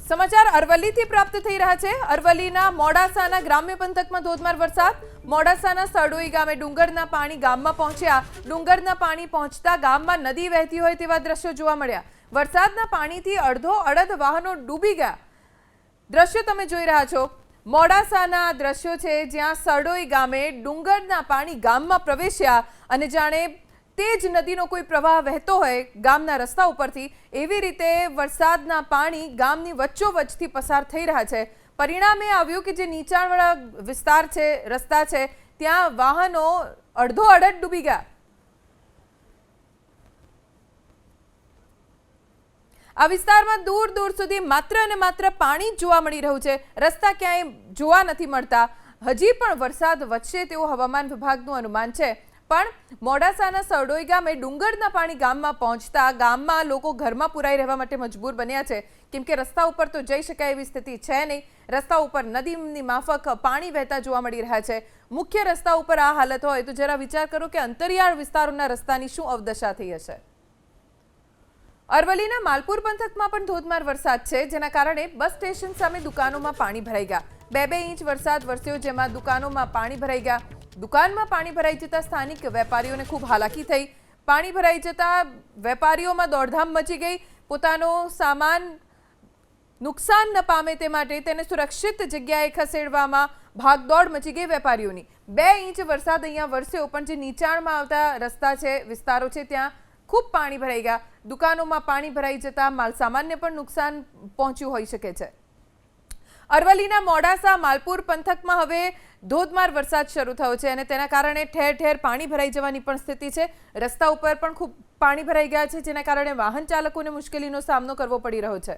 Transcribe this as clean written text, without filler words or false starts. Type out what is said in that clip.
સમાચાર અરવલ્લીથી પ્રાપ્ત થઈ રહ્યા છે। અરવલ્લીના મોડાસાના ગ્રામ્ય પંથકમાં ધોધમાર વરસાદ। મોડાસાના સડોઈ ગામે ડુંગરના પાણી ગામમાં પહોંચ્યા। ડુંગરના પાણી પહોંચતા ગામમાં નદી વહેતી હોય તેવા દ્રશ્યો જોવા મળ્યા। વરસાદના પાણીથી અડધો અડધ વાહનો ડૂબી ગયા। દ્રશ્યો તમે જોઈ રહ્યા છો। મોડાસાના દ્રશ્યો છે જ્યાં સડોઈ ગામે ડુંગરના પાણી ગામમાં પ્રવેશ્યા અને જાણે તેજ નદીનો કોઈ પ્રવાહ વહેતો હોય ગામના રસ્તા ઉપરથી એવી રીતે વરસાદના પાણી ગામની વચ્ચોવચ્ચથી પસાર થઈ રહ્યા છે। પરિણામે આવ્યું કે જે નીચાણવાળા વિસ્તાર છે રસ્તા છે ત્યાં વાહનો અડધો અડધ ડૂબી ગયા। આ વિસ્તારમાં દૂર દૂર સુધી માત્ર અને માત્ર પાણી જ જોવા મળી રહ્યું છે। રસ્તા ક્યાંય જોવા નથી મળતા। હજી પણ વરસાદ વધશે તેવું હવામાન વિભાગનું અનુમાન છે। પણ મોડાસાના સડોઈ ગામે ડુંગરના પાણી ગામમાં પહોંચતા ગામમાં લોકો ઘરમાં પુરાઈ રહેવા માટે મજબૂર બન્યા છે કેમ કે રસ્તા ઉપર તો જઈ શકાય એવી સ્થિતિ છે નહીં। રસ્તા ઉપર નદીની માફક પાણી વહેતા જોવા મળી રહ્યા છે। મુખ્ય રસ્તા ઉપર આ હાલત હોય તો જરા વિચાર કરો કે અંતરિયાળ વિસ્તારોના રસ્તાની શું અવદશા થઈ હશે। અરવલ્લીના માલપુર પંથકમાં પણ ધોધમાર વરસાદ છે જેના કારણે બસ સ્ટેશન સામે દુકાનોમાં પાણી ભરાઈ ગયા। 2 ઇંચ વરસાદ વરસ્યો જેમાં દુકાનોમાં પાણી ભરાઈ ગયા। દુકાનમાં પાણી ભરાઈ જતા સ્થાનિક વેપારીઓને ખૂબ હાલાકી થઈ। પાણી ભરાઈ જતા વેપારીઓમાં દોડધામ મચી ગઈ। પોતાનો સામાન નુકસાન ન પામે તે માટે તેને સુરક્ષિત જગ્યાએ ખસેડવામાં ભાગદોડ મચી ગઈ વેપારીઓની। 2 ઇંચ વરસાદ અહીંયા વરસ્યો પણ જે નીચાણમાં આવતા રસ્તા છે વિસ્તારો છે ત્યાં ખૂબ પાણી ભરાઈ ગયા। દુકાનોમાં પાણી ભરાઈ જતા માલસામાનને પણ નુકસાન પહોંચ્યું હોઈ શકે છે। અરવલ્લીના મોડાસા માલપુર પંથકમાં હવે ધોધમાર વરસાદ શરૂ થયો છે અને તેના કારણે ઠેર ઠેર પાણી ભરાઈ જવાની પણ સ્થિતિ છે। રસ્તા ઉપર પણ ખૂબ પાણી ભરાઈ ગયા છે જેના કારણે વાહન ચાલકોને મુશ્કેલીનો સામનો કરવો પડી રહ્યો છે।